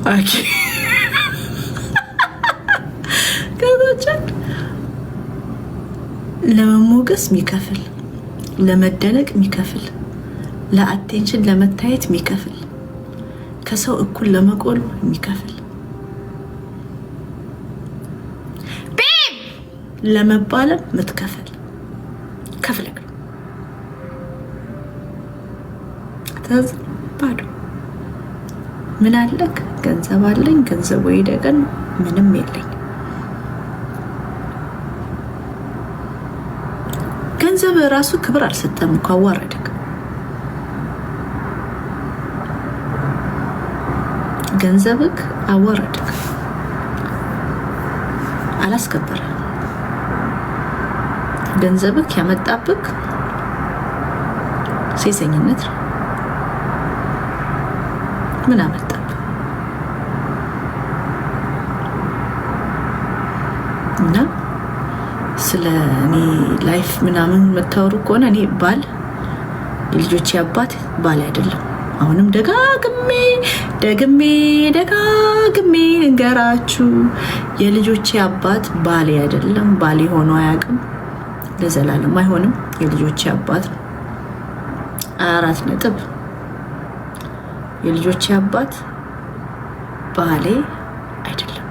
አኪ ከዛችን ለመሞገስ የሚከፍል ለመደነቅ የሚከፍል ለአቴንሽን ለመታየት የሚከፍል ከሰው እኩል ለመቆም የሚከፍል ቤብ ለመባለም ምትከፍል ከፍለክ ተዝ ባዶ ምን አለክ? ገንዘብ አለኝ፣ ገንዘብ ወይ ደገን ምንም የለኝ። ገንዘብ ራሱ ክብር አልሰጠም እኮ አዋረደክ። ገንዘብክ አዋረደክ፣ አላስከበረ። ገንዘብክ ያመጣብክ ሴሰኝነት ምን አመጣብህ? እና ስለ እኔ ላይፍ ምናምን መታወሩ ከሆነ እኔ ባል የልጆቼ አባት ባል አይደለም። አሁንም ደጋግሜ እንገራችሁ የልጆቼ አባት ባሌ አይደለም። ባሌ ሆኖ አያውቅም፣ ለዘላለም አይሆንም። የልጆቼ አባት ነው። 4 ነጥብ። የልጆቼ አባት ባሌ አይደለም።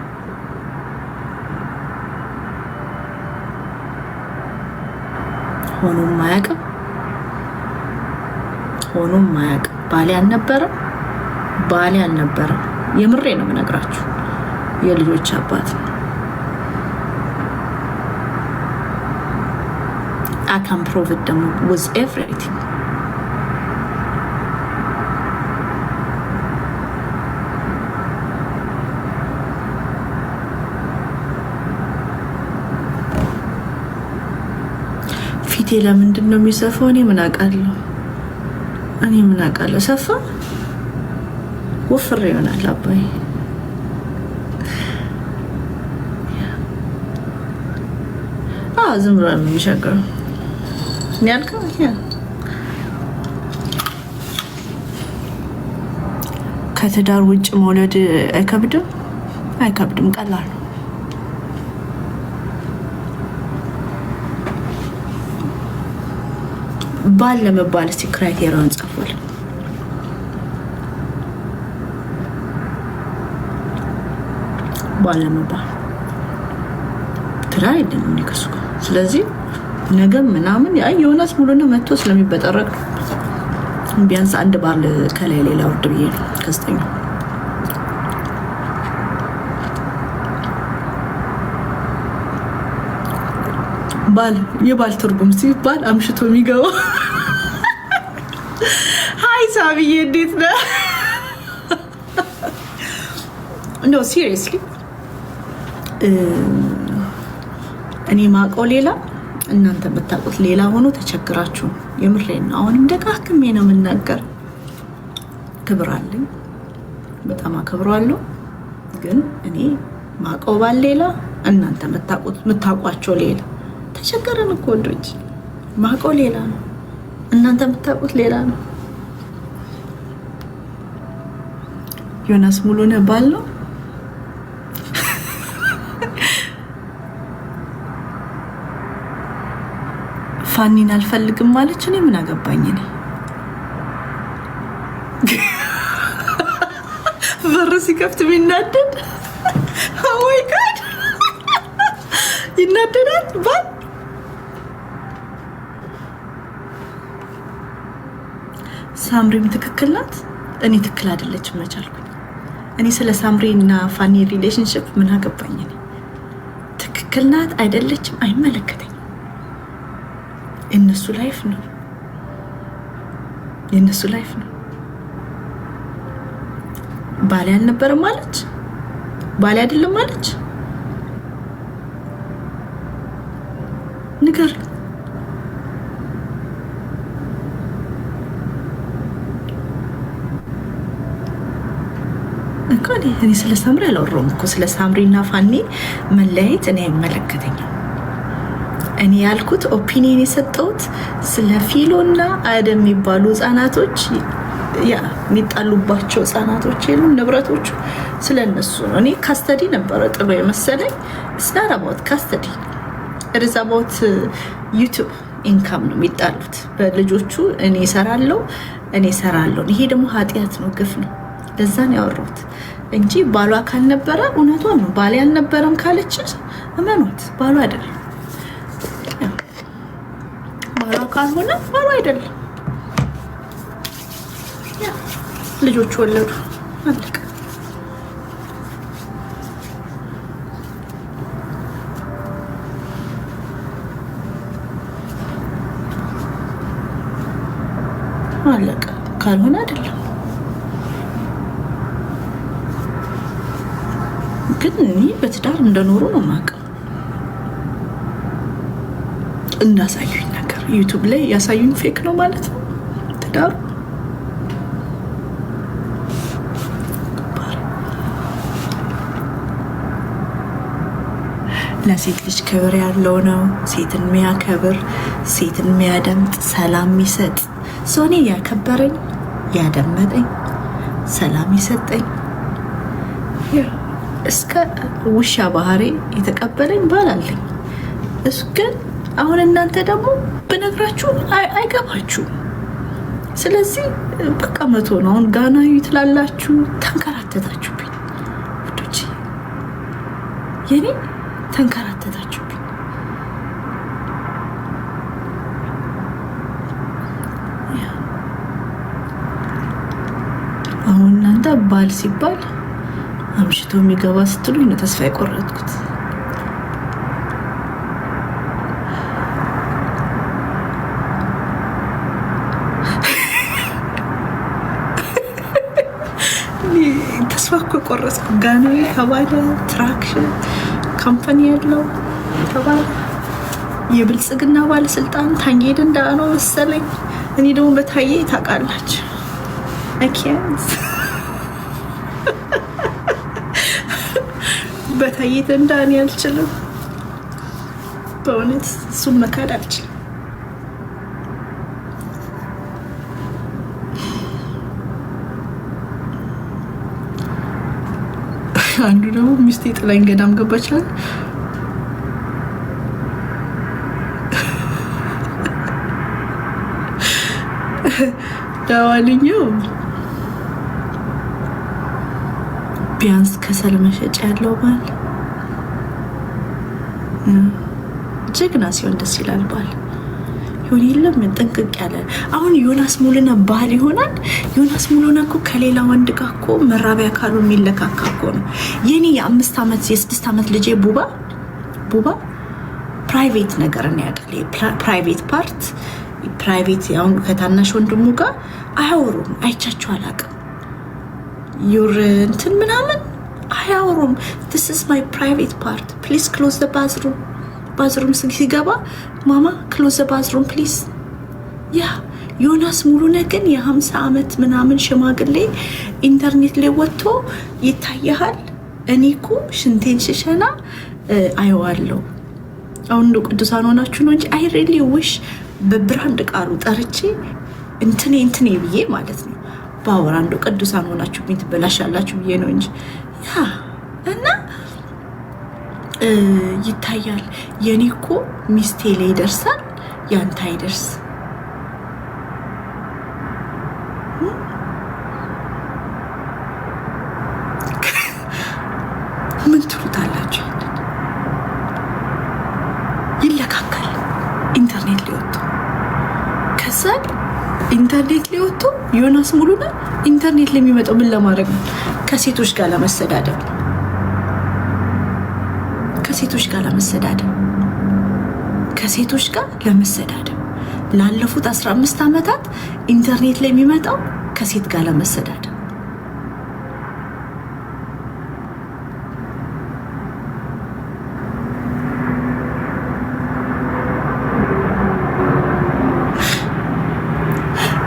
ሆኖም አያውቅም። ባሌ አልነበረም። የምሬ ነው የምነግራችሁ። የልጆች አባት I can prove it them with everything. ፊቴ ለምንድን ነው የሚሰፋው? እኔ ምን አውቃለሁ። ሰፋ ወፍሬ ይሆናል አባይ። ዝም ብሎ የሚሸገረው ያልከው ከትዳር ውጭ መውለድ አይከብድም? ቀላል ነው። ባል ለመባል እስቲ ክራይቴሪያውን ጻፉል። ባል ለመባል ትራይ አይደለም ንከሱ። ስለዚህ ነገም ምናምን ዮናስ ሙሉነህ መጥቶ ስለሚበጠረቅ ቢያንስ አንድ ባል ከላይ ሌላ ወርድ ብዬ ከስተኛ ባል የባል ትርጉም ሲባል አምሽቶ የሚገባው ሃይ ሳቢዬ እንዴት ነህ? ኖ ሲሪየስሊ እኔ ማውቀው ሌላ እናንተ የምታውቁት ሌላ ሆኖ ተቸግራችሁ የምሬን ነው። አሁንም ደጋግሜ ነው የምናገር። ክብር አለኝ፣ በጣም አከብረዋለሁ። ግን እኔ ማውቀው ባል ሌላ፣ እናንተ የምታውቋቸው ሌላ። ተቸገረን እኮ ወንዶች። ማውቀው ሌላ ነው፣ እናንተ የምታውቁት ሌላ ነው። ዮናስ ሙሉነህ ባል ነው። ፋኒን አልፈልግም ማለች። እኔ ምን አገባኝ? እኔ በር ሲከፍት የሚናደድ ወይ ጋድ ይናደዳል። ባል ሳምሪም ትክክል ናት፣ እኔ ትክክል አይደለችም መቻልኩኝ። እኔ ስለ ሳምሪ እና ፋኒ ሪሌሽንሽፕ ምን አገባኝ? እኔ ትክክል ናት አይደለችም አይመለከተኝም። የነሱ ላይፍ ነው። ባሌ አልነበረም ማለች፣ ባሌ አይደለም ማለች። ንገር እኮ እኔ ስለ ሳምሪ አላወራሁም እኮ። ስለ ሳምሪና ፋኒ መለያየት እኔ አይመለከተኝም። እኔ ያልኩት ኦፒኒየን የሰጠሁት ስለ ፊሎና አደም የሚባሉ ህፃናቶች ያ የሚጣሉባቸው ህጻናቶች የሉም ንብረቶቹ ስለነሱ ነው። እኔ ካስተዲ ነበረ ጥሩ የመሰለኝ ስናር አባውት ካስተዲ ኢዝ አባውት ዩቲዩብ ኢንካም ነው የሚጣሉት በልጆቹ። እኔ እሰራለሁ። ይሄ ደግሞ ኃጢአት ነው፣ ግፍ ነው። ለዛ ነው ያወራሁት እንጂ ባሏ ካልነበረ እውነቷን ነው። ባሌ አልነበረም ካለች እመኑት፣ ባሏ አይደለም። ባሏ ካልሆነ ባሏ አይደለም። ልጆች ወለዱ፣ አለቀ። አለቀ። ካልሆነ አይደለም። ግን እኔ በትዳር እንደኖሩ ነው የማውቀው። እንዳሳዩኝ ነገር ዩቲዩብ ላይ ያሳዩኝ ፌክ ነው ማለት ነው ትዳሩ። ለሴት ልጅ ክብር ያለው ነው። ሴትን የሚያከብር፣ ሴትን የሚያደምጥ፣ ሰላም የሚሰጥ ሰው እኔ ያከበረኝ፣ ያደመጠኝ፣ ሰላም ይሰጠኝ እስከ ውሻ ባህሪ የተቀበለኝ ባል አለኝ። እሱ ግን አሁን እናንተ ደግሞ ብነግራችሁ አይገባችሁም። ስለዚህ በቃ መቶ ነው። አሁን ጋናዊ ትላላችሁ፣ ተንከራተታችሁብኝ ውዶች፣ የኔ ተንከራተታችሁብኝ። አሁን እናንተ ባል ሲባል አምሽቶ የሚገባ ስትሉኝ ነው ተስፋ የቆረጥኩት። ተስፋ እኮ ቆረጥኩ። ጋናዊ ተባለ፣ ትራክሽን ካምፓኒ ያለው ተባለ፣ የብልጽግና ባለስልጣን ታዬ ደንደአ ነው መሰለኝ። እኔ ደግሞ በታዬ ታውቃላችሁ አኪያንስ በታዬ ደንደአ እኔ አልችልም። በእውነት እሱን መካድ አልችልም። አንዱ ደግሞ ሚስቴ ጥላኝ ገዳም ገባቻል። ዳዋልኛው ቢያንስ ከሰል መሸጫ ያለው ባል ጀግና ሲሆን ደስ ይላል። ባል ይሁን የለም ጠንቅቅ ያለ። አሁን ዮናስ ሙሉና ባል ይሆናል። ዮናስ ሙሉና እኮ ከሌላ ወንድ ጋር እኮ መራቢያ ካሉ የሚለካካ እኮ ነው። የኔ የ5 ዓመት የ6 ዓመት ልጄ ቡባ ፕራይቬት ነገር ነው ያውቃል። ፕራይቬት ፓርት ፕራይቬት አሁን ከታናሽ ወንድሙ ጋር አያወሩም። አይቻቸው አላውቅም። ዩር እንትን ምናምን አያወሩም። this is my private part please close the bathroom ሲገባ ማማ close the bathroom please። ያ ዮናስ ሙሉነ ግን የ50 ዓመት ምናምን ሽማግሌ ኢንተርኔት ላይ ወጥቶ ይታያል። እኔ እኮ ሽንቴን ሽሸና አየዋለሁ። አሁን ነው ቅዱሳን ሆናችሁ ነው እንጂ I really wish በብራንድ ቃሉ ጠርቼ እንትኔ ብዬ ማለት ነው ባወራንዶ ቅዱሳን ሆናችሁ ምን ትበላሻላችሁ ብዬ ነው እንጂ ያ እና ይታያል። የኔ እኮ ሚስቴ ላይ ይደርሳል፣ ያንተ አይደርስ። ምን ትሉታላችሁ? ይለካካል። ኢንተርኔት ሊወጡ ከዛ ኢንተርኔት ሊወጡ ዮናስ ሙሉና ኢንተርኔት ላይ የሚመጣው ምን ለማድረግ ነው? ከሴቶች ጋር ለመሰዳደብ ከሴቶች ጋር ለመሰዳደብ ላለፉት 15 ዓመታት ኢንተርኔት ላይ የሚመጣው ከሴት ጋር ለመሰዳደብ።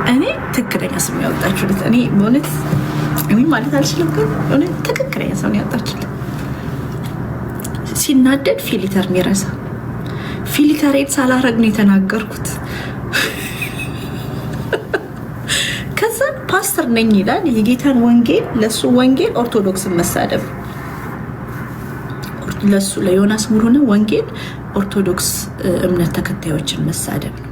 እኔ ትክክለኛ ስም ያወጣችሁት እኔ በእውነት እኔ ማለት አልችልም፣ ግን እውነት ትክክለኛ ሰው ያወጣችሁት ሲናደድ ፊልተር ሚረሳ ፊልተሬን ሳላረግ ነው የተናገርኩት። ከዛ ፓስታ ፓስተር ነኝ ይላል። የጌታን ወንጌል ለሱ ወንጌል ኦርቶዶክስን መሳደብ፣ ለሱ ለዮናስ ሙሉነህ ወንጌል ኦርቶዶክስ እምነት ተከታዮችን መሳደብ ነው።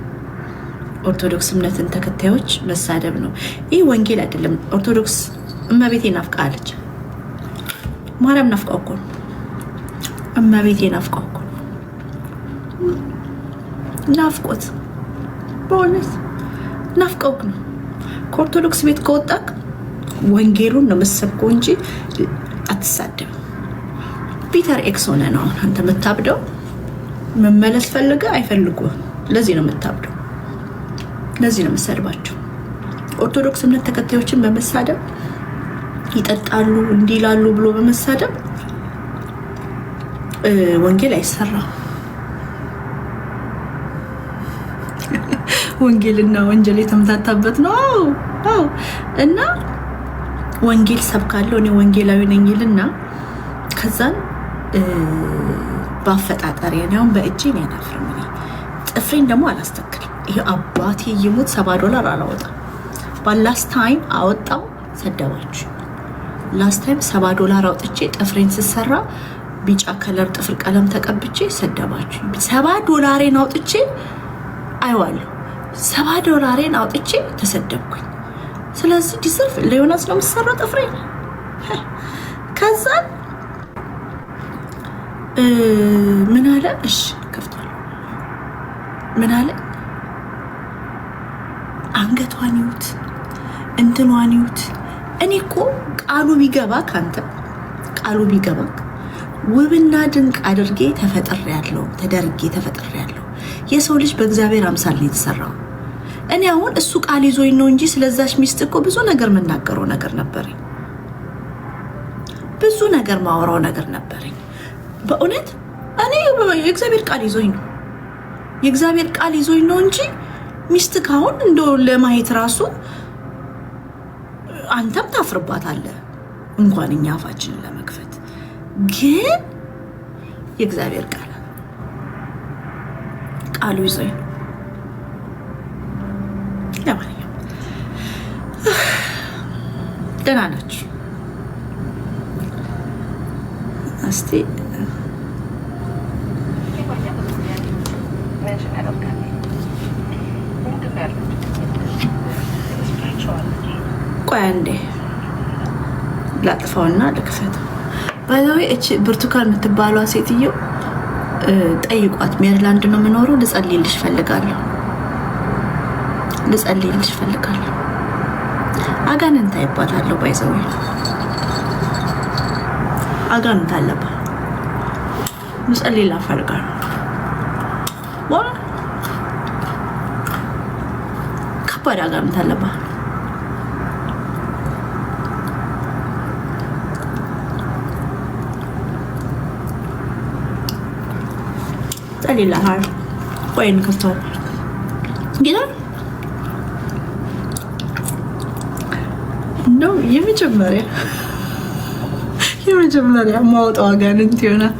ኦርቶዶክስ እምነትን ተከታዮች መሳደብ ነው። ይህ ወንጌል አይደለም። ኦርቶዶክስ እመቤቴ ናፍቃለች። ማርያም ናፍቃው እኮ ነው። እመቤቴ ናፍቃው እኮ ነው። ናፍቆት በእውነት ናፍቀው ነው። ከኦርቶዶክስ ቤት ከወጣክ ወንጌሉን ነው የምትሰብከው እንጂ አትሳደብ። ፒተር ኤክስ ሆነ ነው አንተ የምታብደው። መመለስ ፈልገ አይፈልጉም። ለዚህ ነው የምታብደው። ለዚህ ነው የምሰድባቸው። ኦርቶዶክስ እምነት ተከታዮችን በመሳደብ ይጠጣሉ እንዲላሉ ብሎ በመሳደብ ወንጌል አይሰራም። ወንጌልና ወንጀል የተመታታበት ነው። አዎ እና ወንጌል ሰብካለሁ እኔ ወንጌላዊ ነኝ ይልና ከዛን ባፈጣጠሪ ነው በእጄ ነው ያናፍርም። ጥፍሬን ደግሞ አላስተክልም። ይሄ አባቴ ይሙት $70 አላወጣም። ባላስት ታይም አወጣው ሰደባችሁ። ላስት ታይም $70 አውጥቼ ጥፍሬን ስሰራ ቢጫ ከለር ጥፍር ቀለም ተቀብቼ ሰደባችሁ። $70 አውጥቼ አይዋለሁ። $70 አውጥቼ ተሰደብኩኝ። ስለዚህ ዲሰርፍ ለዮናስ ነው የምሰራው ጥፍሬን። ከዛ ምን አለ? እሺ ከፍቷል። ምን አለ? አንገቷን ይውት እንትኗን ይውት። እኔ እኮ ቃሉ ቢገባ ካንተ ቃሉ ቢገባ ውብና ድንቅ አድርጌ ተፈጥሬያለሁ፣ ተደርጌ ተፈጥሬያለሁ። የሰው ልጅ በእግዚአብሔር አምሳል ነው የተሰራው። እኔ አሁን እሱ ቃል ይዞኝ ነው እንጂ ስለዛች ሚስት እኮ ብዙ ነገር መናገረው ነገር ነበረኝ። ብዙ ነገር ማወራው ነገር ነበረኝ። በእውነት እኔ የእግዚአብሔር ቃል ይዞኝ ነው። የእግዚአብሔር ቃል ይዞኝ ነው እንጂ ሚስት ካሁን እንደው ለማየት ራሱ አንተም ታፍርባታለህ እንኳን እኛ አፋችንን ለመክፈት። ግን የእግዚአብሔር ቃሉ ይዞኝ ነው። ለማንኛውም ደህና ናችሁ? እስቲ ቆይ አንዴ ላጥፋውና ልክፈተው። ባይዘዌ እቺ ብርቱካን የምትባሏ ሴትዮ ጠይቋት። ሜሪላንድ ነው የምኖረው። ልጸልይልሽ ፈልጋለሁ። አጋንንት አይባታለሁ። ባይዘዌ አጋንንት አለባት። ልጸልይላት ፈልጋለሁ። ከባድ አጋንንት አለባት። ጸልይላት ወይን ከፍተው ጌታ ነው የመጀመሪያ ማውጣው አጋንንት ይሆናል።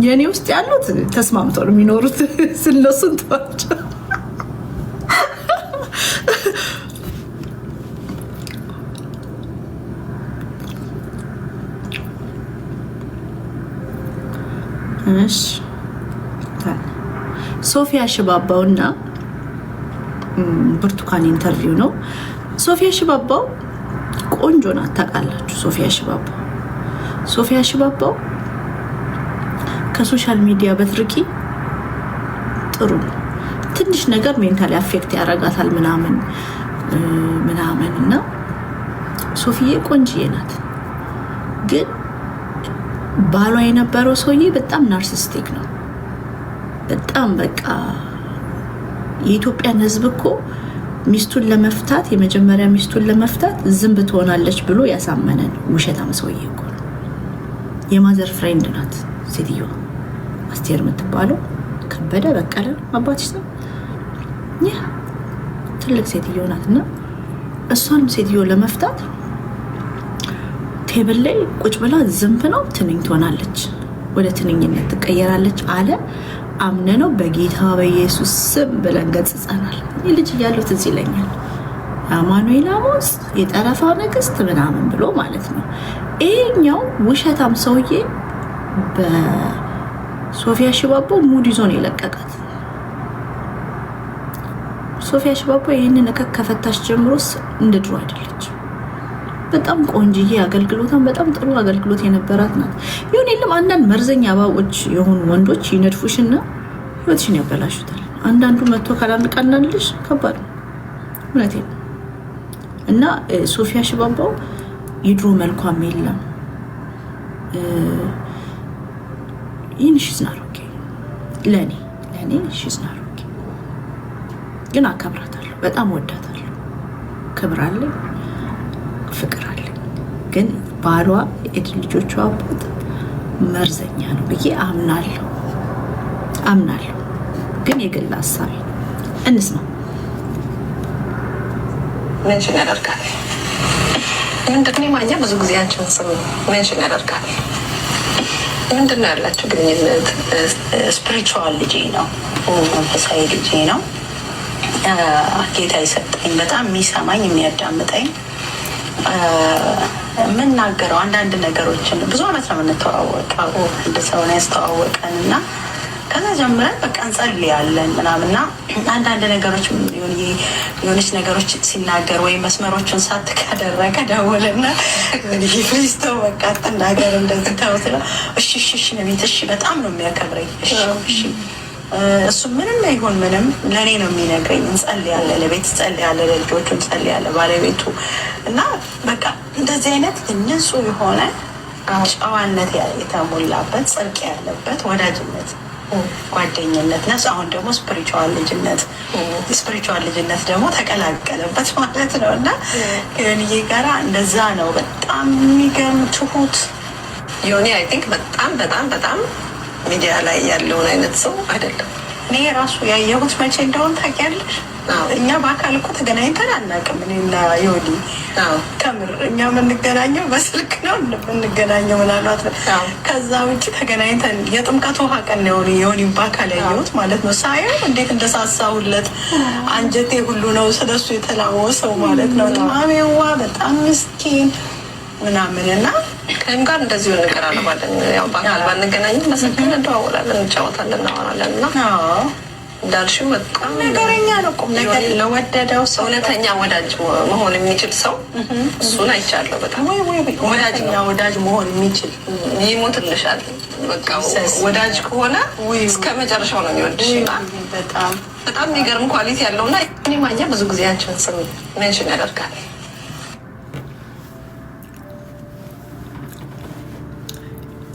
የኔ ውስጥ ያሉት ተስማምተው ነው የሚኖሩት። ስለሱን ተዋቸው። እሺ ሶፊያ ሽባባውና ብርቱካን ኢንተርቪው ነው። ሶፊያ ሽባባው ቆንጆ ናት ታውቃላችሁ። ሶፊያ ሽባባው ከሶሻል ሚዲያ በትርቂ ጥሩ ነው። ትንሽ ነገር ሜንታሊ አፌክት ያደርጋታል ምናምን እና ሶፊዬ ቆንጅዬ ናት። ግን ባሏ የነበረው ሰውዬ በጣም ናርሲስቲክ ነው። በጣም በቃ የኢትዮጵያን ሕዝብ እኮ ሚስቱን ለመፍታት የመጀመሪያ ሚስቱን ለመፍታት ዝንብ ትሆናለች ብሎ ያሳመነን ውሸታም ሰውዬ እኮ ነው። የማዘር ፍሬንድ ናት ሴትዮዋ። አስቴር የምትባለው ከበደ በቀለ አባትሽ ነው። ያ ትልቅ ሴትዮ ናትና እሷንም ሴትዮ ለመፍታት ቴብል ላይ ቁጭ ብላ ዝንብ ነው ትንኝ ትሆናለች፣ ወደ ትንኝነት ትቀየራለች አለ። አምነነው በጌታ በኢየሱስ ስም ብለን ገጽጸናል። ልጅ እያለሁ ትዝ ይለኛል አማኑኤል አሞስ የጠረፋ ንግስት ምናምን ብሎ ማለት ነው። ይሄኛው ውሸታም ሰውዬ በሶፊያ ሽባቦ ሙድ ይዞ ነው የለቀቃት። ሶፊያ ሽባቦ ይህንን ከፈታች ጀምሮስ እንደ ድሮ አይደለች። በጣም ቆንጅዬ አገልግሎታን በጣም ጥሩ አገልግሎት የነበራት ናት። ይሁን የለም አንዳንድ መርዘኛ አባዎች የሆኑ ወንዶች ይነድፉሽና ህይወትሽን ያበላሹታል። አንዳንዱ መጥቶ ካላንቃናልሽ ከባድ ነው። እውነቴን ነው። እና ሶፊያ ሽባባው የድሮ መልኳም የለም። ይህን ሽዝናሮኬ ለእኔ ሽዝናሮኬ ግን አከብራታለሁ፣ በጣም ወዳታለሁ። ክብር አለኝ፣ ፍቅር አለኝ። ግን ባሏ ልጆቿ አባት መርዘኛ ነው ብዬ አምናለሁ። ግን የግል ሀሳቤ ነው። እንስማ። ሜንሽን ያደርጋል። ምንድን ነው ማኛ ብዙ ጊዜ አንቺን ስም ሜንሽን ያደርጋል። ምንድን ነው ያላችሁ ግንኙነት? ስፒሪቹዋል ልጄ ነው፣ መንፈሳዊ ልጄ ነው። ጌታ የሰጠኝ በጣም የሚሰማኝ የሚያዳምጠኝ፣ የምናገረው አንዳንድ ነገሮችን ብዙ አመት ነው የምንተዋወቀው። እንደ ሰውን ያስተዋወቀን እና ከዛ ጀምረን በቃ እንጸልያለን ምናምና አንዳንድ ነገሮች የሆነች ነገሮች ሲናገር ወይም መስመሮችን ሳት ካደረገ ደውልና ፍሪስቶ በቃ አትናገር እንደዚህ ተወስለ እሺ ነቤት እሺ በጣም ነው የሚያከብረኝ። እሺ እሱ ምንም ይሁን ምንም ለእኔ ነው የሚነግረኝ። እንጸልያለን፣ ለቤት እንጸልያለን፣ ለልጆቹ እንጸልያለን፣ ባለቤቱ እና በቃ እንደዚህ አይነት ንጹህ የሆነ ጨዋነት የተሞላበት ጽድቅ ያለበት ወዳጅነት ጓደኝነት ነው። አሁን ደግሞ ስፒሪቹዋል ልጅነት ደግሞ ተቀላቀለበት ማለት ነው። እና ከዮኒዬ ጋራ እንደዛ ነው። በጣም የሚገርም ትሁት ዮኒ አይ ቲንክ በጣም ሚዲያ ላይ ያለውን አይነት ሰው አይደለም። እኔ ራሱ ያየሁት መቼ እንደሆነ ታውቂያለሽ? እኛ በአካል እኮ ተገናኝተን አናውቅም። እኔና ዮኒ ከምር እኛ የምንገናኘው በስልክ ነው የምንገናኘው ምናልባት። ከዛ ውጭ ተገናኝተን የጥምቀት ውሃ ቀን ዮኒ በአካል ያየሁት ማለት ነው። ሳየው እንዴት እንደሳሳሁለት አንጀቴ ሁሉ ነው ስለሱ የተላወሰው ማለት ነው። ጣሜዋ በጣም ምስኪን ምናምን እና ከእኔም ጋር እንደዚሁ እንቀራረባለን። ያው በአካል ባንገናኝም በስልክ እንደዋወላለን፣ እንጫወታለን፣ እናወራለን እና እንዳልሽው በጣም ነገረኛ ነው። ቁም ነገር ለወደደው ሰው እውነተኛ ወዳጅ መሆን የሚችል ሰው እሱን አይቻለሁ። በጣም ወዳጅ መሆን የሚችል ይሞትልሻል። በቃ ወዳጅ ከሆነ እስከ መጨረሻው ነው የሚወድሽ። በጣም የሚገርም ኳሊቲ ያለውና እኔ ማኛ ብዙ ጊዜ አንቺን ስም ሜንሽን ያደርጋል።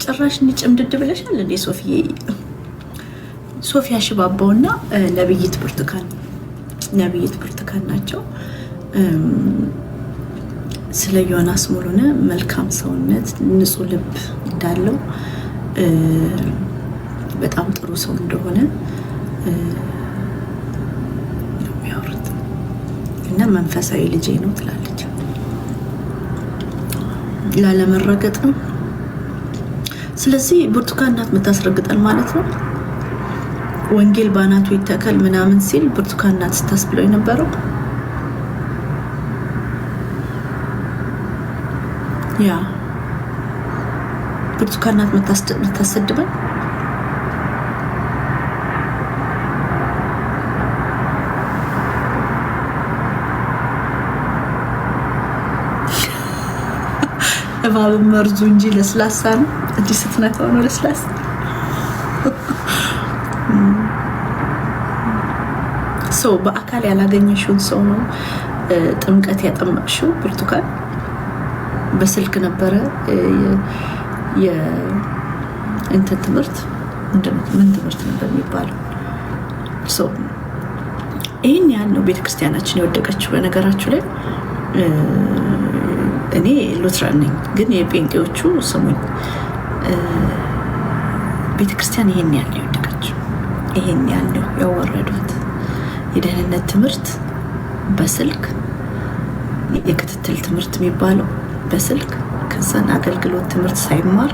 ጭራሽ ጭምድድ ብለሻል እንዴ ሶፊዬ? ሶፊያ ሽባባው እና ነብይት ብርቱካን ናቸው። ስለ ዮናስ ሙሉነ መልካም ሰውነት፣ ንጹህ ልብ እንዳለው፣ በጣም ጥሩ ሰው እንደሆነ የሚያወሩት እና መንፈሳዊ ልጄ ነው ትላለች። ላለመረገጥ ነው። ስለዚህ ብርቱካን ናት የምታስረግጠን ማለት ነው። ወንጌል ባናቱ ይተከል ምናምን ሲል ብርቱካን ናት ስታስብለው የነበረው። ያ ብርቱካን ናት የምታሰድበን። እባብ መርዙ እንጂ ለስላሳ ነው። እዚህ ስትነካው ነው ለስላሳ። ሰው በአካል ያላገኘሽውን ሰው ነው ጥምቀት ያጠመቅሽው ብርቱካን። በስልክ ነበረ የእንትን ትምህርት ምን ትምህርት ነበር የሚባለው? ሰው ይህን ያህል ነው ቤተክርስቲያናችን የወደቀችው። በነገራችሁ ላይ እኔ ሉትራን ነኝ፣ ግን የጴንጤዎቹ ስሙኝ፣ ቤተክርስቲያን ይሄን ያህል ነው የወደቀችው። ይሄን ያህል ነው ያወረዷት። የደህንነት ትምህርት በስልክ፣ የክትትል ትምህርት የሚባለው በስልክ፣ ከዛን አገልግሎት ትምህርት ሳይማር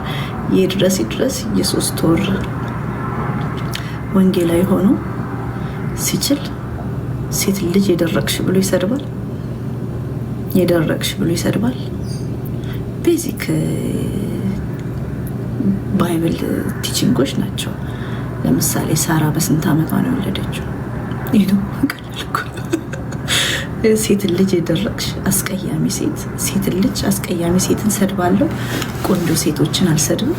ይድረስ የ3 ወር ወንጌላዊ ሆኖ ሲችል ሴት ልጅ የደረቅሽ ብሎ ይሰድባል። የደረቅሽ ብሎ ይሰድባል። ቤዚክ ባይብል ቲቺንጎች ናቸው። ለምሳሌ ሳራ በስንት ዓመቷ ነው የወለደችው? ይሄ ሴት ልጅ የደረቅሽ አስቀያሚ ሴት ልጅ አስቀያሚ ሴትን ሰድባለሁ፣ ቆንጆ ሴቶችን አልሰድም።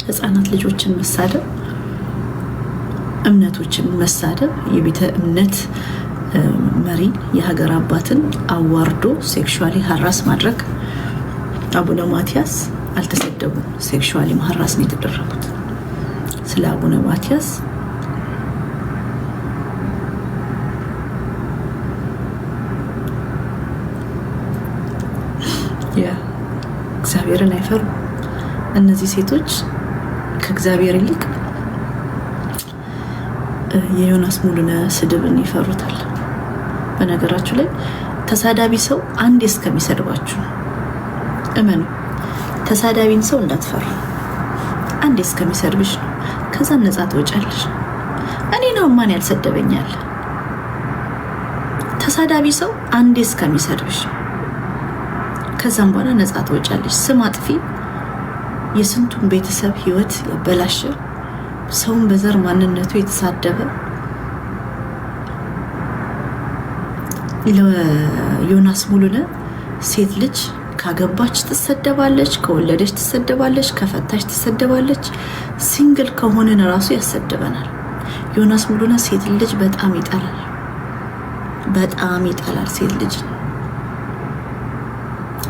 ህፃናት ልጆችን መሳደብ፣ እምነቶችን መሳደብ፣ የቤተ እምነት መሪ የሀገር አባትን አዋርዶ ሴክሹዋሊ ሀራስ ማድረግ። አቡነ ማቲያስ አልተሰደቡም፣ ሴክሹዋሊ ሀራስ ነው የተደረጉት። ስለ አቡነ ማቲያስ እግዚአብሔርን አይፈሩም። እነዚህ ሴቶች ከእግዚአብሔር ይልቅ የዮናስ ሙሉነ ስድብን ይፈሩታል። በነገራችሁ ላይ ተሳዳቢ ሰው አንዴ እስከሚሰድባችሁ እመኑ። ተሳዳቢን ሰው እንዳትፈሩ፣ አንዴ እስከሚሰድብሽ ነው። ከዛ ነፃ ትወጫለሽ። እኔ ነው ማን ያልሰደበኛል? ተሳዳቢ ሰው አንዴ እስከሚሰድብሽ፣ ከዛም በኋላ ነፃ ትወጫለሽ። ስም አጥፊ የስንቱን ቤተሰብ ህይወት ያበላሸ፣ ሰውን በዘር ማንነቱ የተሳደበ ለዮናስ ሙሉነ ሴት ልጅ ካገባች ትሰደባለች፣ ከወለደች ትሰደባለች፣ ከፈታች ትሰደባለች። ሲንግል ከሆነን ራሱ ያሰደበናል። ዮናስ ሙሉነ ሴት ልጅ በጣም ይጠላል፣ በጣም ይጠላል ሴት ልጅን።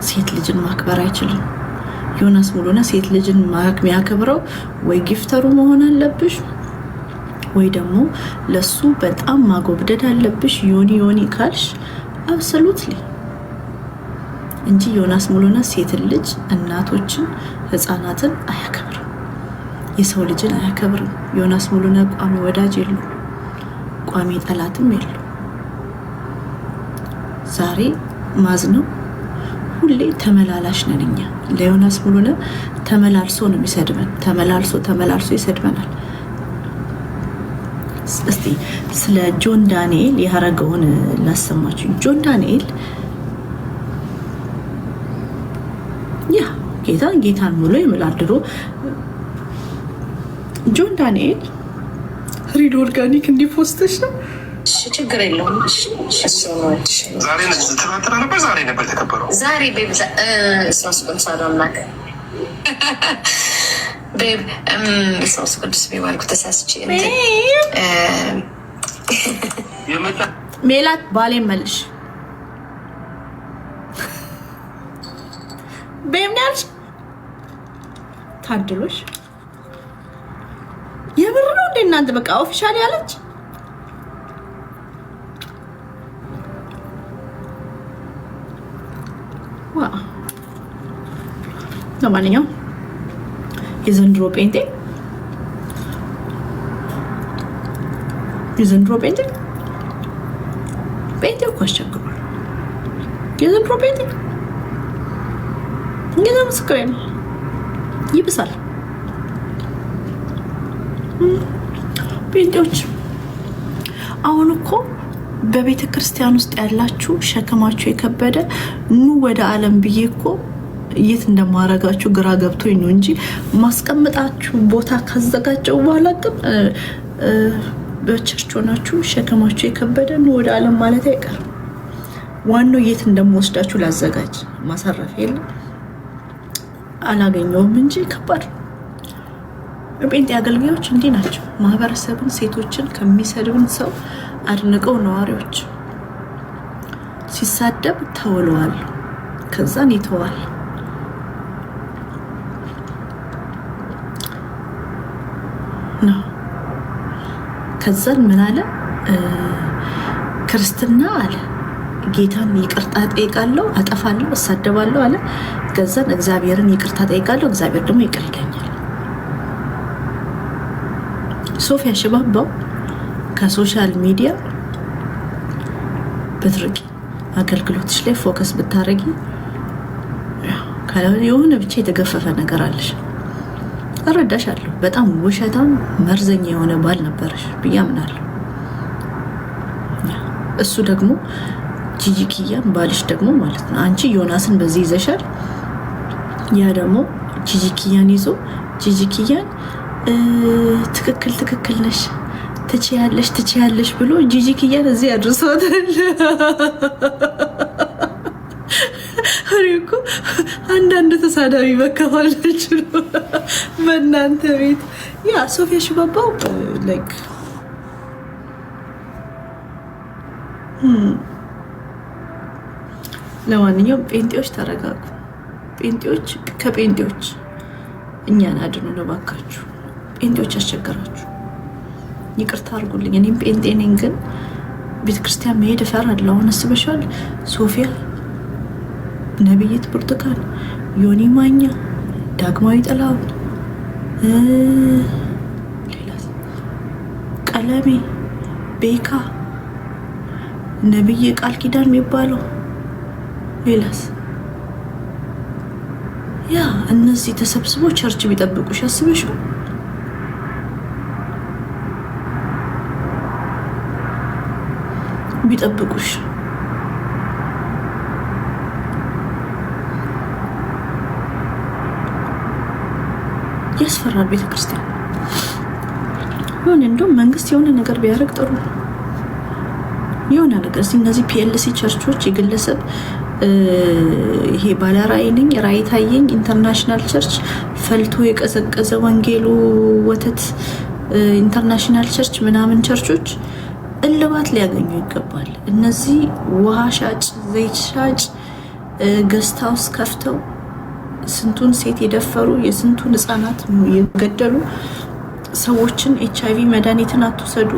ሴት ልጅን ማክበር አይችልም። ዮናስ ሙሉነ ሴት ልጅን የሚያከብረው ወይ ጊፍተሩ መሆን አለብሽ ወይ ደግሞ ለሱ በጣም ማጎብደድ አለብሽ። ዮኒ ካልሽ አብሶሉትሊ እንጂ ዮናስ ሙሉነ ሴት ልጅ፣ እናቶችን፣ ህፃናትን አያከብርም። የሰው ልጅን አያከብርም። ዮናስ ሙሉነ ቋሚ ወዳጅ የሉ፣ ቋሚ ጠላትም የሉ። ዛሬ ማዝነው ሁሌ ተመላላሽ ነን እኛ። ለዮናስ ሙሉነ ተመላልሶ ነው የሚሰድበን፣ ተመላልሶ ይሰድበናል። እስቲ ስለ ጆን ዳንኤል ያረገውን ላሰማችሁ። ጆን ዳንኤል ጌታን ሙሉ ይምላል። ድሮ ጆን ዳንኤል ሪድ ኦርጋኒክ እንዲፖስተሽ ነው። ችግር የለውም። ዛሬ ነበር የተከበረው። ዛሬ ሶስት ቅዱስ ቢባልኩ ተሳስቼ ሜላት ባሌን መልሽ በምናልሽ ታድሎሽ የምር ነው እንደ እናንተ በቃ ኦፊሻል ያለች ለማንኛውም የዘንድሮ ጴንጤ እኮ አስቸግሯል። የዘንድሮ ጴንጤ እንግዲህ ምስክሬ ነው፣ ይብሳል። ጴንጤዎች አሁን እኮ በቤተ ክርስቲያን ውስጥ ያላችሁ ሸክማችሁ የከበደ ኑ ወደ ዓለም ብዬ እኮ የት እንደማረጋችሁ ግራ ገብቶኝ ነው እንጂ ማስቀመጣችሁ ቦታ ካዘጋጀው በኋላ ግን በቸርች ሆናችሁ ሸክማችሁ የከበደ ኑ ወደ ዓለም ማለት አይቀርም። ዋናው የት እንደምወስዳችሁ ላዘጋጅ። ማሳረፍ የለም አላገኘውም እንጂ ከባድ ነው። ጴንጤ አገልጋዮች እንዲህ ናቸው። ማህበረሰብን፣ ሴቶችን ከሚሰድብን ሰው አድንቀው ነዋሪዎች ሲሳደብ ተውለዋል፣ ከዛን ይተዋል። ነው ከዛን ምን አለ? ክርስትና አለ ጌታን ይቅርታ ጠይቃለሁ፣ አጠፋለሁ፣ እሳደባለሁ አለ። ከዛን እግዚአብሔርን ይቅርታ ጠይቃለሁ፣ እግዚአብሔር ደግሞ ይቅር ይለኛል። ሶፊያ ሽባባው ከሶሻል ሚዲያ ብትርቂ፣ አገልግሎትሽ ላይ ፎከስ ብታረጊ፣ የሆነ ብቻ የተገፈፈ ነገር አለሽ እረዳሻለሁ። በጣም ውሸታም መርዘኛ የሆነ ባል ነበረሽ ብዬ አምናለሁ። እሱ ደግሞ ጂጂኪያን ባልሽ ደግሞ ማለት ነው። አንቺ ዮናስን በዚህ ይዘሻል፣ ያ ደግሞ ጂጂኪያን ይዞ ጂጂኪያን ትክክል ነሽ ትችያለሽ ብሎ ጂጂኪያን እዚህ አድርሷታል። እኮ አንዳንድ ተሳዳቢ መከፋለች በእናንተ ቤት። ያ ሶፊያ ሽባባው ላይክ ለማንኛውም ጴንጤዎች ተረጋጉ። ጴንጤዎች ከጴንጤዎች እኛን አድኑ ነው ባካችሁ። ጴንጤዎች አስቸገራችሁ፣ ይቅርታ አድርጉልኝ። እኔም ጴንጤ ነኝ፣ ግን ቤተክርስቲያን መሄድ እፈራለሁ። አሁን አስበሻል? ሶፊያ፣ ነብይት ብርቱካን፣ ዮኒ ማኛ፣ ዳግማዊ ጥላሁን፣ ሌላስ ቀለሜ፣ ቤካ፣ ነብይ ቃል ኪዳን የሚባለው ሌላስ ያ እነዚህ ተሰብስቦ ቸርች ቢጠብቁሽ አስበሽው? ቢጠብቁሽ ያስፈራል። ቤተክርስቲያን የሆነ እንደውም መንግስት የሆነ ነገር ቢያደርግ ጥሩ ነው። የሆነ ነገር እነዚህ ፒኤልሲ ቸርቾች የግለሰብ ይሄ ባለ ራዕይ ነኝ ራዕይ ታየኝ ኢንተርናሽናል ቸርች ፈልቶ የቀዘቀዘ ወንጌሉ ወተት ኢንተርናሽናል ቸርች ምናምን ቸርቾች እልባት ሊያገኙ ይገባል። እነዚህ ውሃ ሻጭ፣ ዘይት ሻጭ ገስት ሃውስ ከፍተው ስንቱን ሴት የደፈሩ የስንቱን ህፃናት የገደሉ ሰዎችን HIV መድኃኒትን አትውሰዱ፣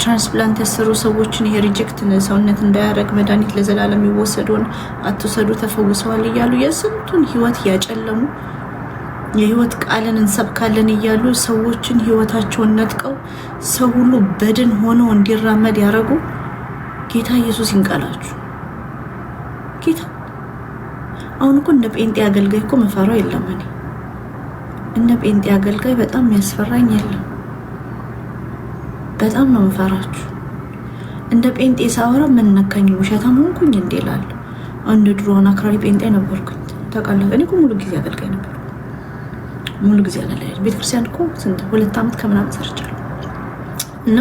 ትራንስፕላንት ያሰሩ ሰዎችን ይሄ ሪጀክት ሰውነት እንዳያደርግ መድኃኒት ለዘላለም ይወሰዱን አትውሰዱ ተፈውሰዋል እያሉ የስንቱን ህይወት ያጨለሙ የህይወት ቃልን እንሰብካለን እያሉ ሰዎችን ህይወታቸውን ነጥቀው ሰው ሁሉ በድን ሆኖ እንዲራመድ ያደረጉ ጌታ ኢየሱስ ይንቀላችሁ። ጌታ አሁን እኮ እንደ ጴንጤ አገልጋይ እኮ መፈራው የለም። እኔ እንደ ጴንጤ አገልጋይ በጣም የሚያስፈራኝ የለም። በጣም ነው መፈራችሁ። እንደ ጴንጤ ሳወራ ምን ነካኝ ውሸታም ሆንኩኝ እንዴ እላለሁ። አንድ ድሮን አክራሪ ጴንጤ ነበርኩኝ ታውቃለህ። እኔ እኮ ሙሉ ጊዜ አገልጋይ ነበር። ሙሉ ጊዜ አገልጋይ ቤተክርስቲያን እኮ ስንት 2 ዓመት ከምናምን ሰርቻለሁ። እና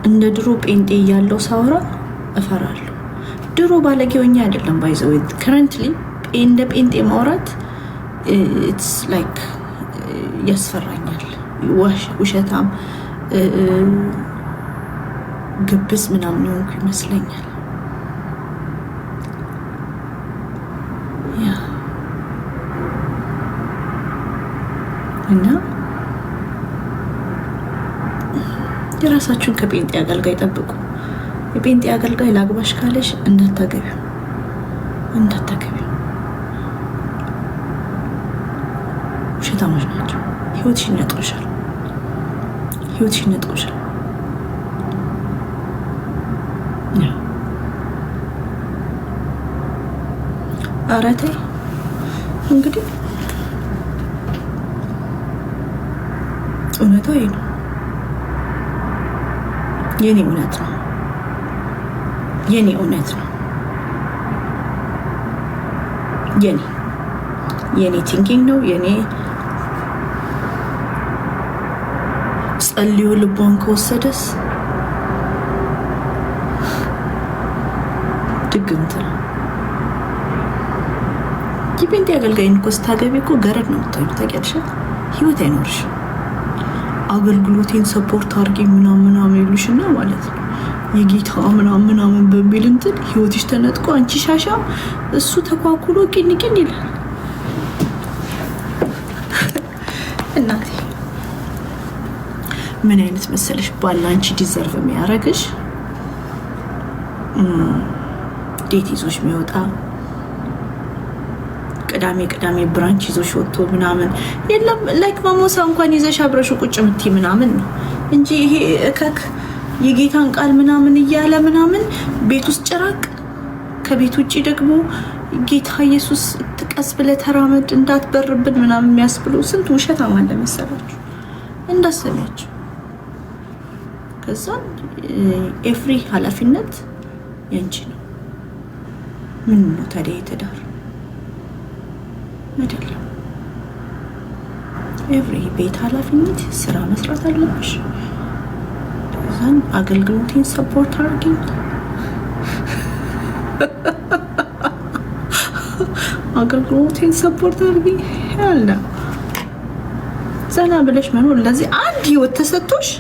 እንደ ድሮ ጴንጤ ያለው ሳወራ እፈራለሁ። ድሮ ባለጌውኛ አይደለም ባይዘው ከረንትሊ እንደ ጴንጤ ማውራት ኢትስ ላይክ ያስፈራኛል። ውሸታም ግብስ ምናምን ሆንኩ ይመስለኛል። ያ እና የራሳችሁን ከጴንጤ አገልጋይ ጠብቁ። የጴንጤ አገልጋይ ላግባሽ ካለሽ እንዳታገቢው። ውሸታሞች ናቸው። ህይወትሽን ያጥሩሻል። ኧረ ተይ እንግዲህ እውነታው ይሄ ነው። የኔ እውነት ነው። የኔ ቲንኪንግ ነው። የኔ ጸልዮ ልቧን ከወሰደስ ድግምት ነው። የጴንጤ አገልጋይን እኮ ስታገቢ እኮ ገረድ ነው የምታዩት። ታውቂያለሽ? ህይወት አይኖርሽም። አገልግሎቴን ሰፖርት አድርጌ ምናምን ይሉሽና ማለት ነው የጌታ ምናምን በሚል እንትን ህይወትሽ ተነጥቆ አንቺ ሻሻ እሱ ተኳኩሎ ቂን ይላል። እናቴ ምን አይነት መሰለሽ ባል አንቺ ዲዘርቭ የሚያደርግሽ ዴት ይዞሽ የሚወጣ ቅዳሜ ብራንች ይዞሽ ወጥቶ ምናምን የለም ላይክ ማሞሳ እንኳን ይዘሽ አብረሽ ቁጭ ምትይ ምናምን ነው እንጂ ይሄ እከክ የጌታን ቃል ምናምን እያለ ምናምን ቤት ውስጥ ጭራቅ ከቤት ውጪ ደግሞ ጌታ ኢየሱስ ጥቀስ ብለ ተራመድ እንዳትበርብን ምናምን የሚያስብሉ ስንት ውሸት አማለ መሰላችሁ። እንዳሰሚያችሁ ከዛ ኤፍሪ ኃላፊነት ያንቺ ነው። ምን ነው ታዲያ ትዳር አይደለም። ኤፍሪ ቤት ኃላፊነት ስራ መስራት አለብሽ። ከዛን አገልግሎቴን ሰፖርት አድርጊ። አገልግሎቴን ሰፖርት አድርጊ ያለ ዘና ብለሽ መኖር። ለዚህ አንድ ህይወት ተሰጥቶሽ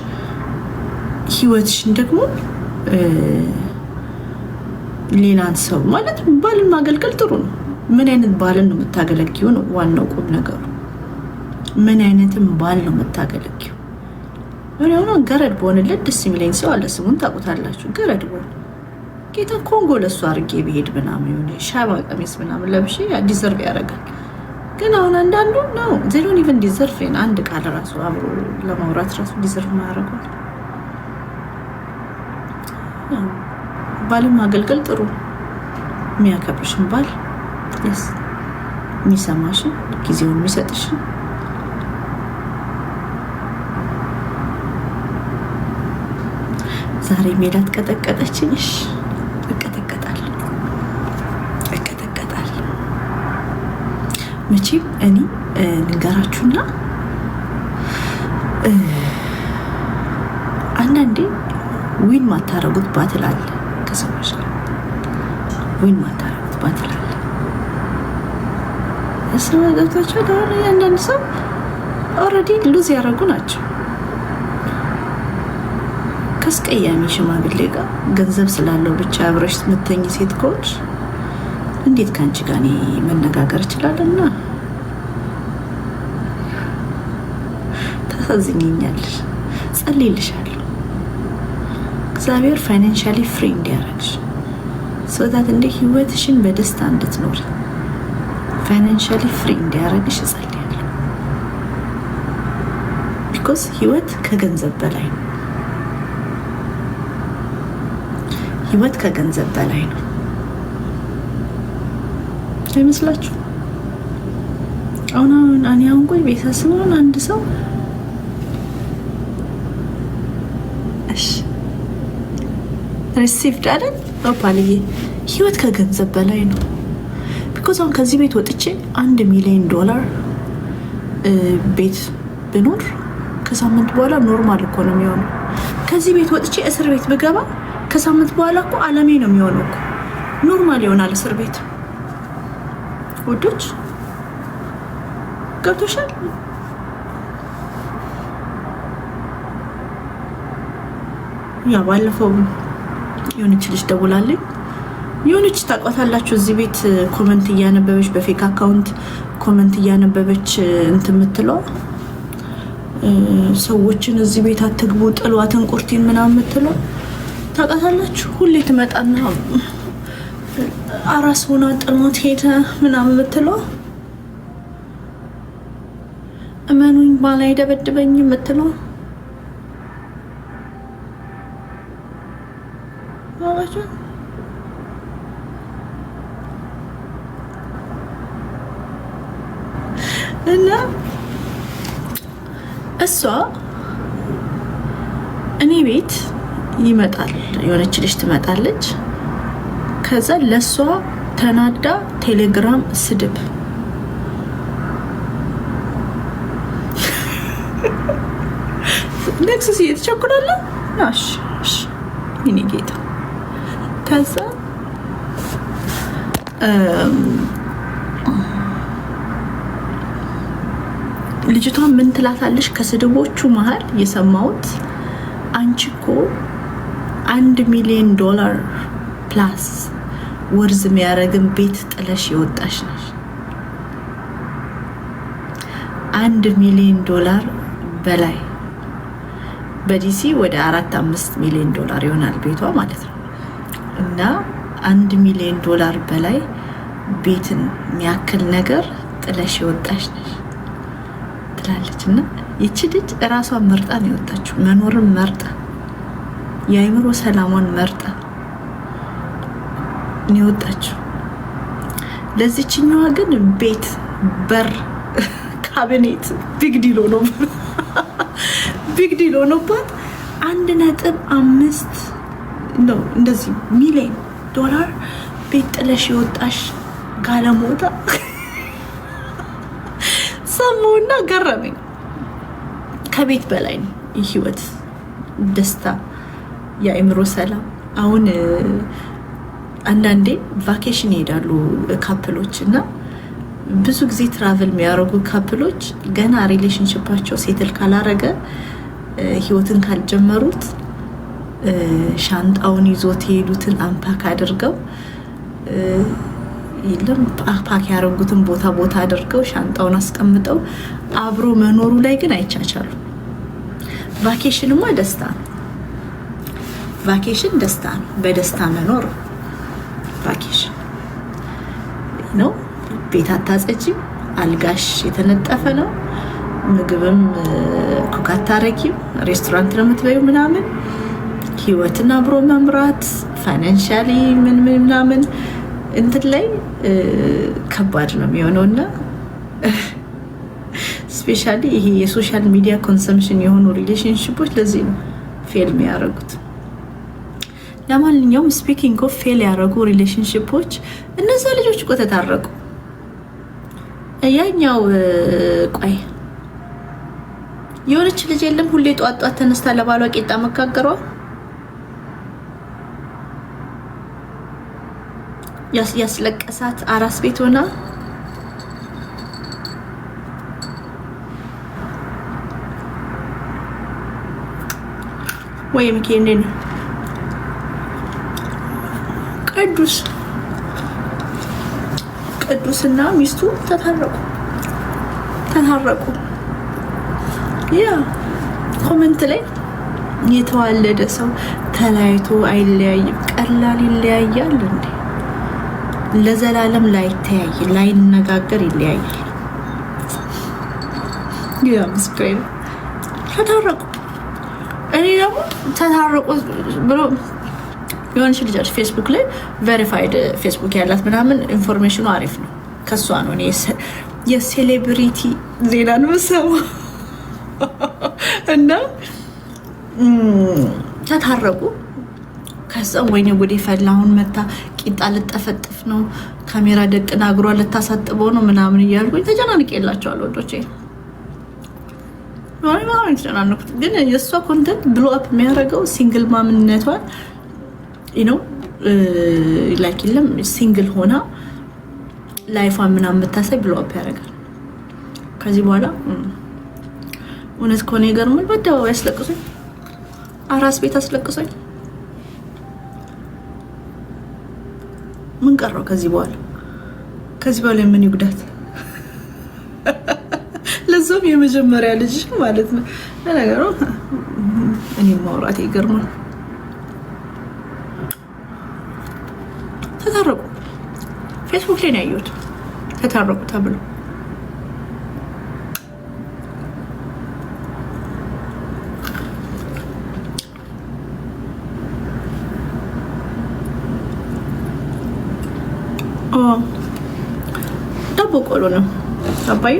ህይወትሽን ደግሞ ሌላን ሰው ማለት ባልን ማገልገል ጥሩ ነው። ምን አይነት ባልን ነው የምታገለጊው ነው ዋናው ቁም ነገሩ። ምን አይነትም ባል ነው የምታገለጊው? እኔ ሆኖ ገረድ በሆነለት ደስ የሚለኝ ሰው አለ። ስሙን ታውቁታላችሁ። ገረድ በሆነ ጌታ ኮንጎ ለሱ አድርጌ ብሄድ ምናምን የሆነ ሻባ ቀሚስ ምናምን ለብሼ ዲዘርቭ ያደርጋል። ግን አሁን አንዳንዱ ነው ዜሮን ኢቨን ዲዘርቭ አንድ ቃል ራሱ አብሮ ለማውራት ራሱ ዲዘርቭ ማያደርገው። ባልን ማገልገል ጥሩ። የሚያከብርሽን ባል ስ የሚሰማሽን ጊዜውን የሚሰጥሽን ዛሬ ሜላት ቀጠቀጠችኝ። እሺ እቀጠቀጣለሁ። መቼም እኔ ልንገራችሁና አንዳንዴ ዊን ማታረጉት ባትል አለ። ከሰዎች ጋር ዊን ማታረጉት ባትል አለ። እሱማ ገብታችሁ ደግሞ አንዳንድ ሰው ኦልሬዲ ሉዝ ያደረጉ ናቸው። ከስቀያሚ ሽማግሌ ጋር ገንዘብ ስላለው ብቻ አብረሽ የምትተኝ ሴት ከሆንሽ እንዴት ከአንቺ ጋር እኔ መነጋገር እችላለሁና? ታሳዝኝኛለሽ። ጸልይልሻለሁ እግዚአብሔር ፋይናንሻሊ ፍሪ እንዲያደርግሽ ሰውታት እንደ ህይወትሽን በደስታ እንድትኖሪ ፋይናንሻሊ ፍሪ እንዲያደርግሽ እጸልያለሁ። ቢኮዝ ህይወት ከገንዘብ በላይ ነው። ህይወት ከገንዘብ በላይ ነው። አይመስላችሁ? አሁን ቆይ ቤተሰቡን አንድ ሰው ሪሲቭድ አይደል? ኦፓልዬ ህይወት ከገንዘብ በላይ ነው። ቢኮዝ አሁን ከዚህ ቤት ወጥቼ $1 ሚሊዮን ቤት ብኖር ከሳምንት በኋላ ኖርማል እኮ ነው የሚሆነው። ከዚህ ቤት ወጥቼ እስር ቤት ብገባ ከሳምንት በኋላ እኮ አለሜ ነው የሚሆነው እኮ። ኖርማል ይሆናል እስር ቤት። ወዶች ገብቶሻል? ያ ባለፈው የሆነች ልጅ ደውላለኝ። የሆነች ታውቃታላችሁ፣ እዚህ ቤት ኮመንት እያነበበች በፌክ አካውንት ኮመንት እያነበበች እንትን የምትለው ሰዎችን እዚህ ቤት አትግቡ ጥሏትን ቁርቲን ምናምን የምትለው ታውቃታላችሁ። ሁሌ ትመጣና አራስ ሆና ጥሏት ሄደ ምናምን የምትለው እመኑኝ ባል አይደበድበኝ የምትለው እና እሷ እኔ ቤት ይመጣል የሆነች ልጅ ትመጣለች። ከዛ ለሷ ተናዳ ቴሌግራም ስድብ ኔክስስ እየተቸኩላለ ናሽ ይኔ ጌታ። ከዛ ልጅቷ ምን ትላታለሽ? ከስድቦቹ መሃል የሰማሁት አንቺ እኮ $1 ሚሊዮን ፕላስ ወርዝ የሚያደርግን ቤት ጥለሽ የወጣሽ ነሽ። $1 ሚሊዮን በላይ በዲሲ ወደ 4-5 ሚሊዮን ይሆናል ቤቷ ማለት ነው። እና $1 ሚሊዮን በላይ ቤትን የሚያክል ነገር ጥለሽ የወጣሽ ነሽ ትላለች። እና ይቺ ልጅ እራሷን መርጣ ነው የወጣችው። መኖርን መርጣ የአይምሮ ሰላሟን መርጣ ነው የወጣችው። ለዚችኛዋ ግን ቤት፣ በር፣ ካቢኔት ቢግ ዲል ሆኖባት 1.5 ነው እንደዚህ ሚሊዮን ዶላር ቤት ጥለሽ የወጣሽ ጋለሞታ ሰሞኑን ገረመኝ። ከቤት በላይ ነው ህይወት፣ ደስታ፣ የአእምሮ ሰላም። አሁን አንዳንዴ ቫኬሽን ይሄዳሉ ካፕሎች እና ብዙ ጊዜ ትራቨል የሚያደርጉ ካፕሎች ገና ሪሌሽንሽፓቸው ሴትል ካላረገ ህይወትን ካልጀመሩት ሻንጣውን ይዞት የሄዱትን አንፓክ አድርገው ይለም ፓክ ያደረጉትን ቦታ አድርገው ሻንጣውን አስቀምጠው አብሮ መኖሩ ላይ ግን አይቻቻሉ። ቫኬሽንማ ደስታ ነው። ቫኬሽን ደስታ ነው። በደስታ መኖር ቫኬሽን ነው። ቤት አታጸጂም፣ አልጋሽ የተነጠፈ ነው፣ ምግብም ኩክ አታረጊም፣ ሬስቶራንት ነው የምትበይው ምናምን። ህይወትን አብሮ መምራት ፋይናንሻሊ ምን ምናምን እንትን ላይ ከባድ ነው የሚሆነውና ስፔሻሊ ይሄ የሶሻል ሚዲያ ኮንሰምፕሽን የሆኑ ሪሌሽንሺፖች ለዚህ ነው ፌል የሚያደርጉት። ለማንኛውም ስፒኪንግ ኦፍ ፌል ያደረጉ ሪሌሽንሺፖች እነዛ ልጆች እኮ ተታረቁ። ያኛው ቆይ የሆነች ልጅ የለም ሁሌ ጧት ተነስታ ለባሏ ቂጣ መጋገሯ ያስለቀሳት አራስ ቤት ሆና ወይም ከእንደን ቅዱስና ሚስቱ ተታረቁ። ያ ኮሜንት ላይ የተዋለደ ሰው ተለያይቶ አይለያይም። ቀላል ይለያያል እንዴ? ለዘላለም ላይተያይ ላይነጋገር ይለያያል። ያ ምስክሬን ተታረቁ። እኔ ደግሞ ተታረቁ ብሎ የሆነች ልጅ ፌስቡክ ላይ ቬሪፋይድ ፌስቡክ ያላት ምናምን ኢንፎርሜሽኑ አሪፍ ነው። ከሷ ነው እኔ የሴሌብሪቲ ዜና ነው ሰው እና ተታረቁ። ከዛ ወይኔ ጉዴ ፈላሁን መታ ቂጣ ልጠፈጥፍ ነው ካሜራ ደቅና እግሯ ልታሳጥበው ነው ምናምን እያልኩኝ ተጨናንቄላቸዋለሁ ወዶቼ። ማን ተጨናንኩት። ግን የእሷ ኮንተንት ብሎ አፕ የሚያደርገው ሲንግል ማምነቷን ነው ላይክ የለም ሲንግል ሆና ላይፏን ምናምን የምታሳይ ብሎ አፕ ያደርጋል። ከዚህ በኋላ እውነት ከሆነ ይገርማል። በአደባባይ አስለቅሶኝ አራስ ቤት አስለቅሶኝ ምን ቀረው? ከዚህ በኋላ ምን ይጉዳት? ለዛም የመጀመሪያ ልጅ ማለት ነው። ለነገሩ እኔ ማውራት ይገርማል። ተታረቁ። ፌስቡክ ላይ ነው ያየሁት ተታረቁ ተብሎ። ዳቦ ቆሎ ነው አባይ።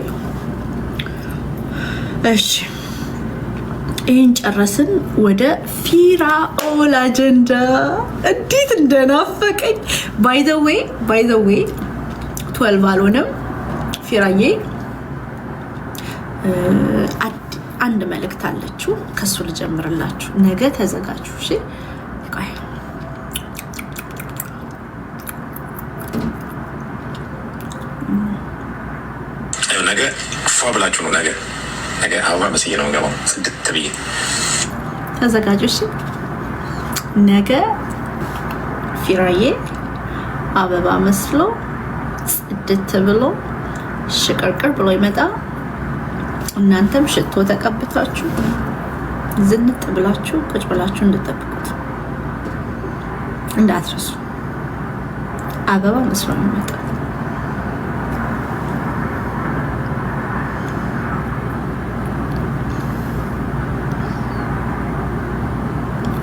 እሺ ይሄን ጨረስን። ወደ ፊራኦል አጀንዳ እንዴት እንደናፈቀኝ ባይ ዘ ዌይ 12 አልሆነም። ፊራዬ አንድ መልእክት አለችው፣ ከሱ ልጀምርላችሁ። ነገ ተዘጋጁ እሺ። ነገ ፏ ብላችሁ ነው። ነገ አበባ መስዬ ነው ገባው ስድት ብዬ ተዘጋጁ እሺ። ነገ ፊራዬ አበባ መስሎ ጽድት ብሎ ሽቅርቅር ብሎ ይመጣ። እናንተም ሽቶ ተቀብታችሁ ዝንጥ ብላችሁ ቁጭ ብላችሁ እንድትጠብቁት እንዳትረሱ። አበባ መስሎ ይመጣ።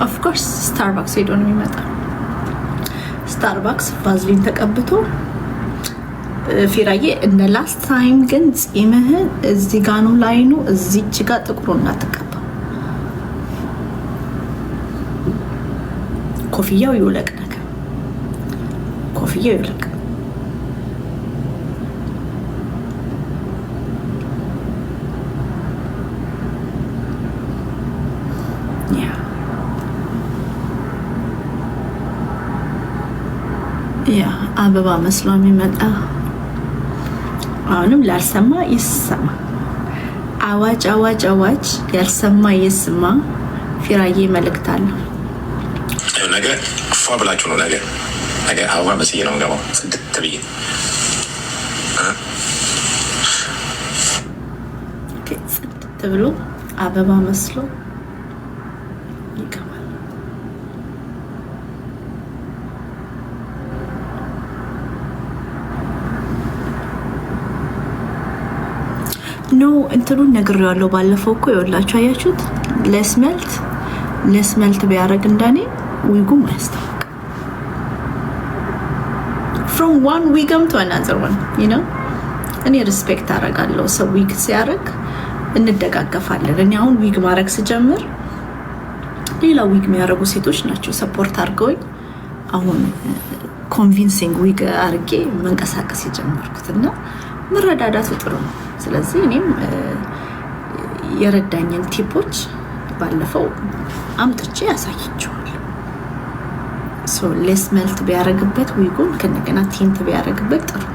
ኦፍ ኮርስ ስታርባክስ ሄዶ ነው የሚመጣው። ስታርባክስ ቫዝሊን ተቀብቶ ፊራዬ እንደ ላስት ታይም ግን ጺምህን እዚህ ጋር ነው ላይኑ እዚች ጋር ጥቁሩ እናትቀባ። ኮፍያው ይውለቅ ነገር ኮፍያው ይውለቅ። ያ አበባ መስሎ የሚመጣ አሁንም ላልሰማ ይሰማ። አዋጅ አዋጅ አዋጅ! ያልሰማ ይስማ። ፊራዬ መልእክት አለው። ነገ ፏ ብላችሁ ነው ነገ አበባ መስዬ ነው ገባው ጽድት ብዬ ጽድት ብሎ አበባ መስሎ ይገባል። ኖ እንትኑን ነግሬዋለሁ ባለፈው እኮ ይኸውላችሁ፣ አያችሁት? ለስመልት ቢያደርግ እንደኔ ዊጉም አያስታውቅም። from one wigም to another one, you know? እኔ ሪስፔክት አደርጋለሁ ሰው ዊግ ሲያደርግ እንደጋገፋለን። እኔ አሁን ዊግ ማድረግ ስጀምር ሌላ ዊግ የሚያደርጉ ሴቶች ናቸው ሰፖርት አድርገውኝ አሁን ኮንቪንሲንግ ዊግ አድርጌ መንቀሳቀስ የጀመርኩት እና መረዳዳቱ ጥሩ ነው። ስለዚህ እኔም የረዳኝን ቲፖች ባለፈው አምጥቼ ያሳይቸዋለሁ። ሶ ሌስመልት ቢያደርግበት ዊጉን ከነገና ቲንት ቢያደርግበት ጥሩ ነው።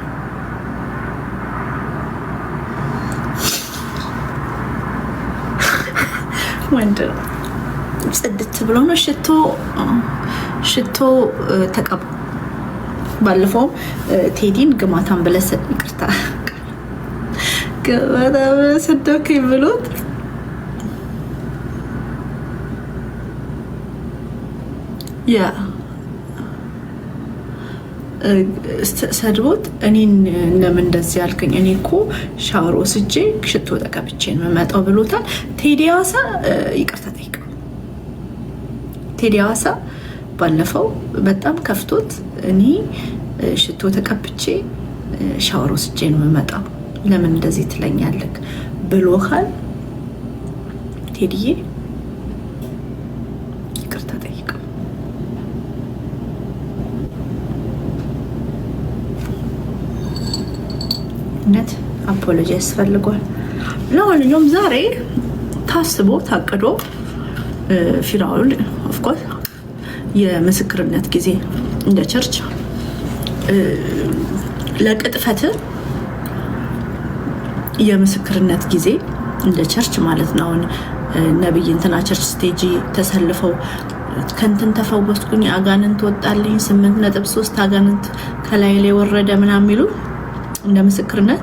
ወንድ ጽድት ብሎ ነው ሽቶ ተቀባ። ባለፈው ቴዲን ግማታን ብለሰጥ ይቅርታ ግማታን ብለሰደከኝ ብሎት ያ ሰድቦት እኔን ለምን እንደዚህ ያልከኝ? እኔ እኮ ሻወር ወስጄ ሽቶ ተቀብቼ ነው የምመጣው ብሎታል። ቴዲ ሐዋሳ ይቅርታ ጠይቀው። ቴዲ ሐዋሳ ባለፈው በጣም ከፍቶት እኔ ሽቶ ተቀብቼ ሻወር ወስጄ ነው የምመጣው ለምን እንደዚህ ትለኛለህ ብሎሃል። ቴዲዬ ይቅርታ ጠይቀው። እውነት አፖሎጂ ያስፈልጓል። ለማንኛውም ዛሬ ታስቦ ታቅዶ ፊራኦል ኦፍኮርስ የምስክርነት ጊዜ እንደ ቸርች ለቅጥፈት የምስክርነት ጊዜ እንደ ቸርች ማለት ነው። አሁን ነብይ እንትና ቸርች ስቴጂ ተሰልፈው ከንትን ተፈወስኩኝ አጋንንት ወጣልኝ 8.3 አጋንንት ከላይ ላይ ወረደ ምናምን የሚሉ እንደ ምስክርነት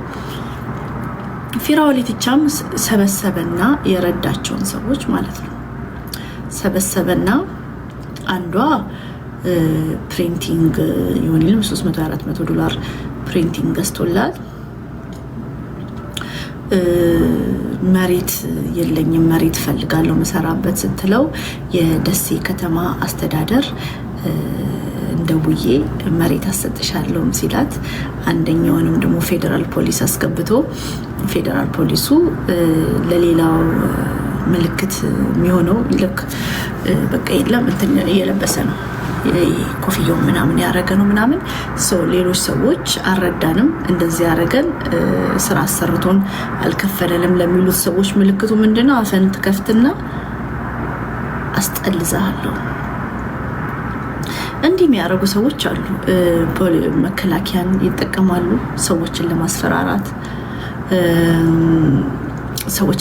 ፊራኦል ኢቲቻም ሰበሰበና የረዳቸውን ሰዎች ማለት ነው ሰበሰበና አንዷ ፕሪንቲንግ ይሆንልም $300-400 ፕሪንቲንግ ገዝቶላት መሬት የለኝም መሬት ፈልጋለሁ መሰራበት ስትለው የደሴ ከተማ አስተዳደር እንደውዬ መሬት አሰጥሻለሁ ሲላት አንደኛውንም ደግሞ ፌደራል ፖሊስ አስገብቶ ፌደራል ፖሊሱ ለሌላው ምልክት የሚሆነው ልክ በቃ የለም እንትን እየለበሰ ነው ኮፍያው ምናምን ያረገ ነው ምናምን ሌሎች ሰዎች አረዳንም እንደዚህ ያረገን ስራ አሰርቶን አልከፈለንም ለሚሉት ሰዎች ምልክቱ ምንድነው? አፈን ትከፍትና አስጠልዛለሁ። እንዲህ የሚያደርጉ ሰዎች አሉ። መከላከያን ይጠቀማሉ ሰዎችን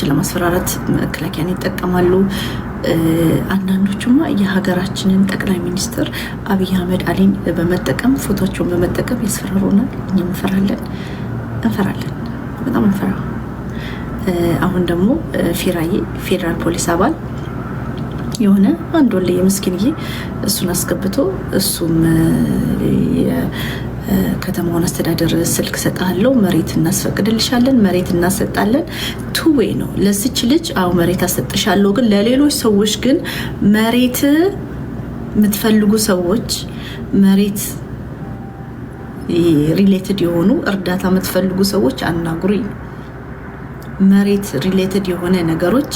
ለማስፈራራት መከላከያን ይጠቀማሉ። አንዳንዶቹማ የሀገራችንን ጠቅላይ ሚኒስትር አብይ አህመድ አሊን በመጠቀም ፎቶቸውን በመጠቀም ያስፈራሩናል። እኛም እንፈራለን፣ በጣም እንፈራ። አሁን ደግሞ ፊራዬ ፌደራል ፖሊስ አባል የሆነ አንድ ወለ የምስኪንዬ እሱን አስገብቶ እሱም ከተማውን አስተዳደር ስልክ ሰጣለው መሬት እናስፈቅድልሻለን መሬት እናሰጣለን ቱዌ ነው ለዚች ልጅ አው መሬት አሰጥሻለሁ ግን ለሌሎች ሰዎች ግን መሬት የምትፈልጉ ሰዎች መሬት ሪሌትድ የሆኑ እርዳታ የምትፈልጉ ሰዎች አናግሩኝ መሬት ሪሌትድ የሆነ ነገሮች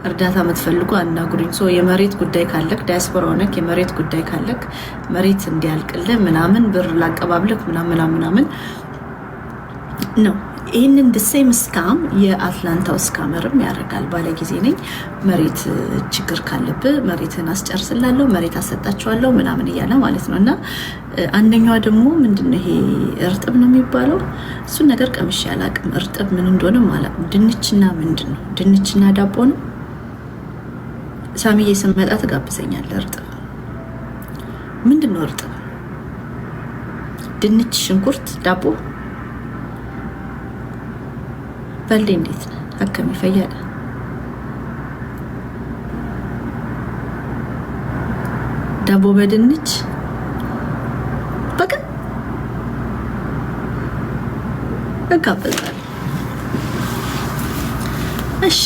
እርዳታ የምትፈልጉ አናግሩኝ። የመሬት ጉዳይ ካለክ ዳያስፖራ ሆነክ የመሬት ጉዳይ ካለክ መሬት እንዲያልቅልህ ምናምን ብር ላቀባብልክ ምናምን ነው። ይህንን ድሴም ስካም የአትላንታው ስካመርም ያደርጋል። ባለ ጊዜ ነኝ፣ መሬት ችግር ካለብህ መሬትን አስጨርስላለሁ፣ መሬት አሰጣችኋለሁ ምናምን እያለ ማለት ነው። እና አንደኛዋ ደግሞ ምንድነው ይሄ እርጥብ ነው የሚባለው፣ እሱን ነገር ቀምሼ አላቅም። እርጥብ ምን እንደሆነ አላቅም። ድንችና ምንድን ነው ድንችና ዳቦ ነው። ሳሚዬ ስመጣ ትጋብዘኛለህ። እርጥብ ምንድን ነው? እርጥብ ድንች፣ ሽንኩርት፣ ዳቦ በልዴ እንዴት ነው? ሀከም ይፈያል። ዳቦ በድንች በቃ እጋበዛለሁ። እሺ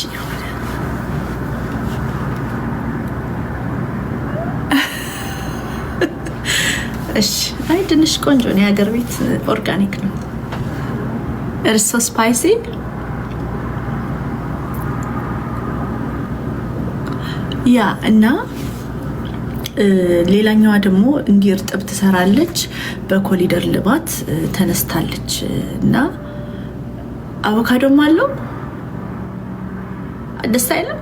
እሺ። አይ ድንች ቆንጆ ነው። የሀገር ቤት ኦርጋኒክ ነው። እርሶ ስፓይሲ ያ እና ሌላኛዋ ደግሞ እንዲህ እርጥብ ትሰራለች። በኮሊደር ልማት ተነስታለች እና አቮካዶም አለው። ደስ አይልም?